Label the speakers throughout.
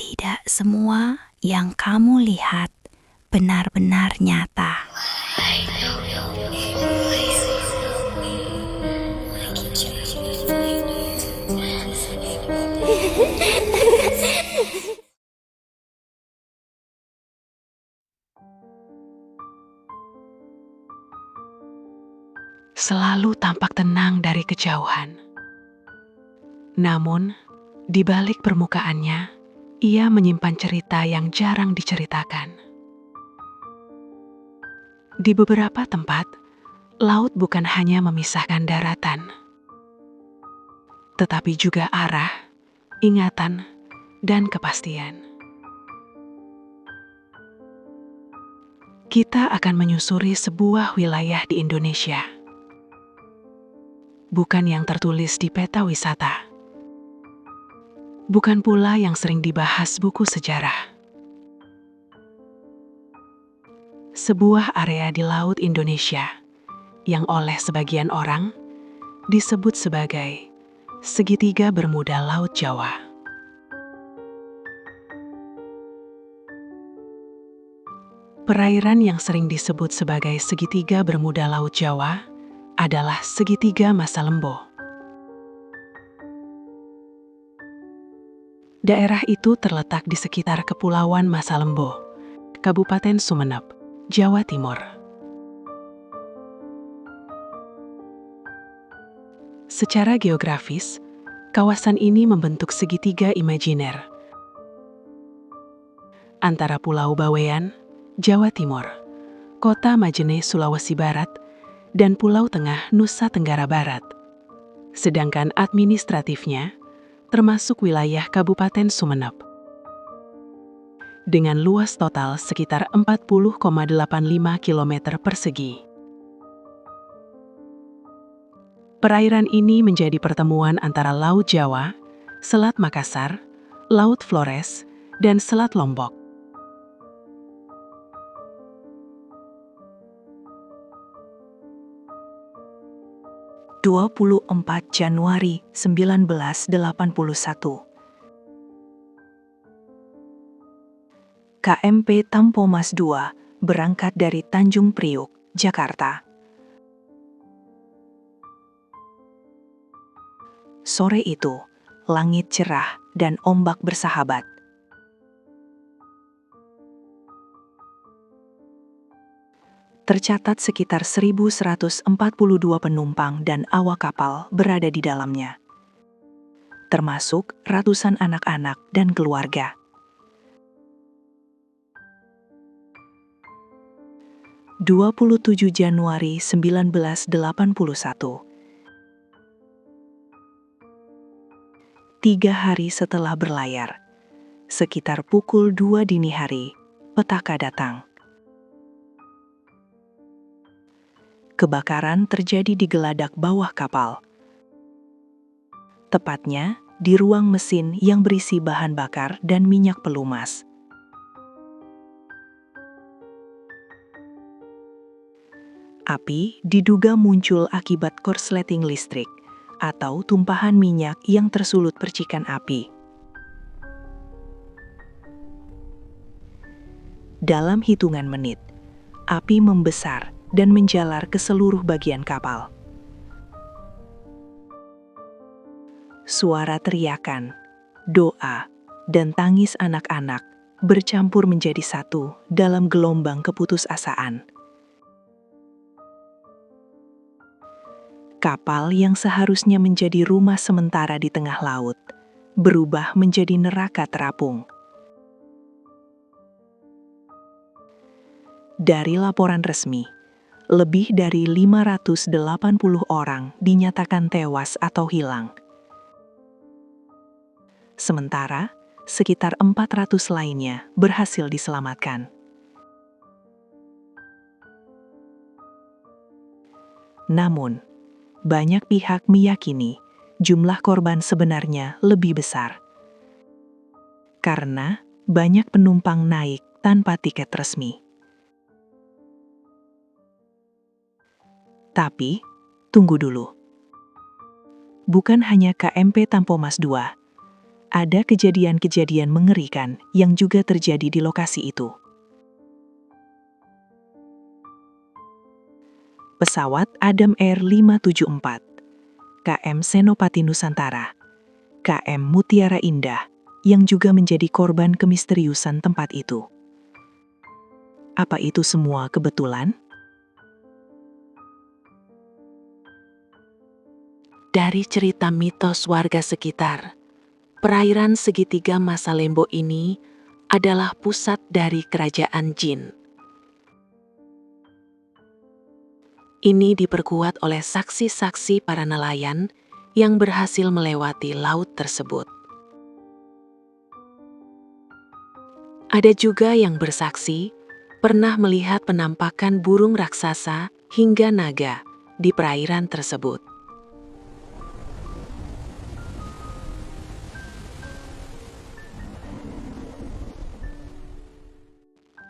Speaker 1: Tidak semua yang kamu lihat benar-benar nyata.
Speaker 2: Selalu tampak tenang dari kejauhan. Namun, di balik permukaannya, ia menyimpan cerita yang jarang diceritakan. Di beberapa tempat, laut bukan hanya memisahkan daratan, tetapi juga arah, ingatan, dan kepastian. Kita akan menyusuri sebuah wilayah di Indonesia, bukan yang tertulis di peta wisata, bukan pula yang sering dibahas buku sejarah. Sebuah area di Laut Indonesia yang oleh sebagian orang disebut sebagai segitiga Bermuda Laut Jawa. Perairan yang sering disebut sebagai segitiga Bermuda Laut Jawa adalah segitiga Masa Lembo. Daerah itu terletak di sekitar Kepulauan Masa Lembo, Kabupaten Sumeneb, Jawa Timur. Secara geografis, kawasan ini membentuk segitiga imajiner antara Pulau Bawean, Jawa Timur, Kota Majene, Sulawesi Barat, dan Pulau Tengah, Nusa Tenggara Barat. Sedangkan administratifnya termasuk wilayah Kabupaten Sumeneb. Dengan luas total sekitar 40,85 km persegi. Perairan ini menjadi pertemuan antara Laut Jawa, Selat Makassar, Laut Flores, dan Selat Lombok.
Speaker 3: Januari 1981. KMP Tampomas II berangkat dari Tanjung Priuk, Jakarta. Sore itu, langit cerah dan ombak bersahabat. Tercatat sekitar 1.142 penumpang dan awak kapal berada di dalamnya, termasuk ratusan anak-anak dan keluarga. Januari 1981. 3 hari setelah berlayar, sekitar pukul 2 dini hari, petaka datang. Kebakaran terjadi di geladak bawah kapal. Tepatnya di ruang mesin yang berisi bahan bakar dan minyak pelumas. Api diduga muncul akibat korsleting listrik atau tumpahan minyak yang tersulut percikan api. Dalam hitungan menit, api membesar dan menjalar ke seluruh bagian kapal. Suara teriakan, doa, dan tangis anak-anak bercampur menjadi satu dalam gelombang keputusasaan. Kapal yang seharusnya menjadi rumah sementara di tengah laut berubah menjadi neraka terapung. Dari laporan resmi, lebih dari 580 orang dinyatakan tewas atau hilang. Sementara, sekitar 400 lainnya berhasil diselamatkan. Namun, banyak pihak meyakini jumlah korban sebenarnya lebih besar. Karena banyak penumpang naik tanpa tiket resmi. Tapi, tunggu dulu. Bukan hanya KMP Tampomas II, ada kejadian-kejadian mengerikan yang juga terjadi di lokasi itu. Pesawat Adam Air 574, KM Senopati Nusantara, KM Mutiara Indah, yang juga menjadi korban kemisteriusan tempat itu. Apa itu semua kebetulan?
Speaker 2: Dari cerita mitos warga sekitar, perairan segitiga Masalembo ini adalah pusat dari kerajaan jin. Ini diperkuat oleh saksi-saksi para nelayan yang berhasil melewati laut tersebut. Ada juga yang bersaksi pernah melihat penampakan burung raksasa hingga naga di perairan tersebut.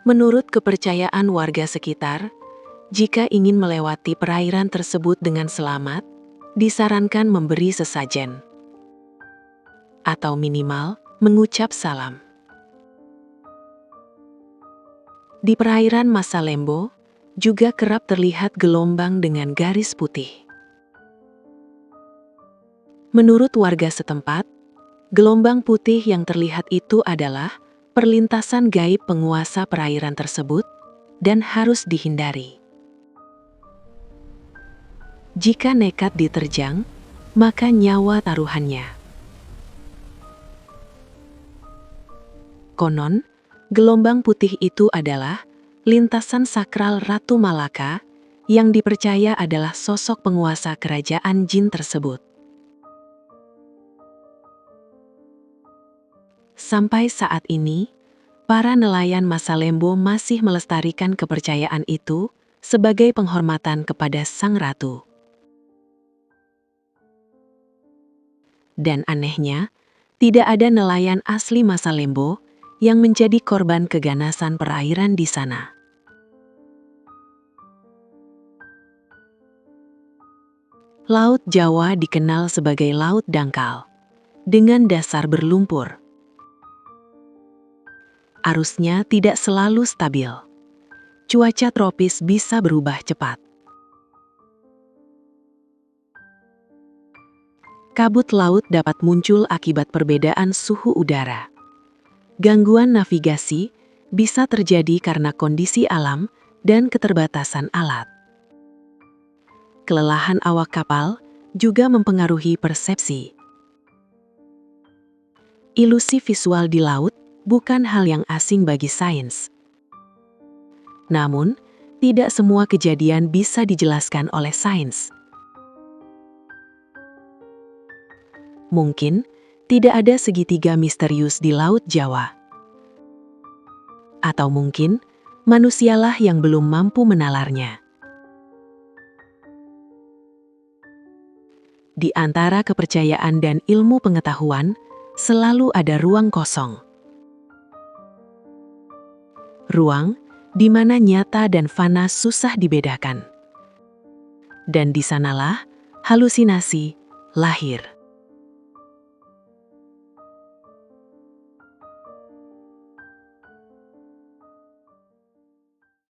Speaker 2: Menurut kepercayaan warga sekitar, jika ingin melewati perairan tersebut dengan selamat, disarankan memberi sesajen atau minimal mengucap salam. Di perairan Masalembo juga kerap terlihat gelombang dengan garis putih. Menurut warga setempat, gelombang putih yang terlihat itu adalah perlintasan gaib penguasa perairan tersebut dan harus dihindari. Jika nekat diterjang, maka nyawa taruhannya. Konon, gelombang putih itu adalah lintasan sakral Ratu Malaka yang dipercaya adalah sosok penguasa kerajaan jin tersebut. Sampai saat ini, para nelayan Masalembo masih melestarikan kepercayaan itu sebagai penghormatan kepada Sang Ratu. Dan anehnya, tidak ada nelayan asli Masalembo yang menjadi korban keganasan perairan di sana. Laut Jawa dikenal sebagai laut dangkal, dengan dasar berlumpur. Arusnya tidak selalu stabil. Cuaca tropis bisa berubah cepat. Kabut laut dapat muncul akibat perbedaan suhu udara. Gangguan navigasi bisa terjadi karena kondisi alam dan keterbatasan alat. Kelelahan awak kapal juga mempengaruhi persepsi. Ilusi visual di laut bukan hal yang asing bagi sains. Namun, tidak semua kejadian bisa dijelaskan oleh sains. Mungkin tidak ada segitiga misterius di Laut Jawa. Atau mungkin manusialah yang belum mampu menalarnya. Di antara kepercayaan dan ilmu pengetahuan, selalu ada ruang kosong. Ruang di mana nyata dan fana susah dibedakan. Dan di sanalah halusinasi lahir.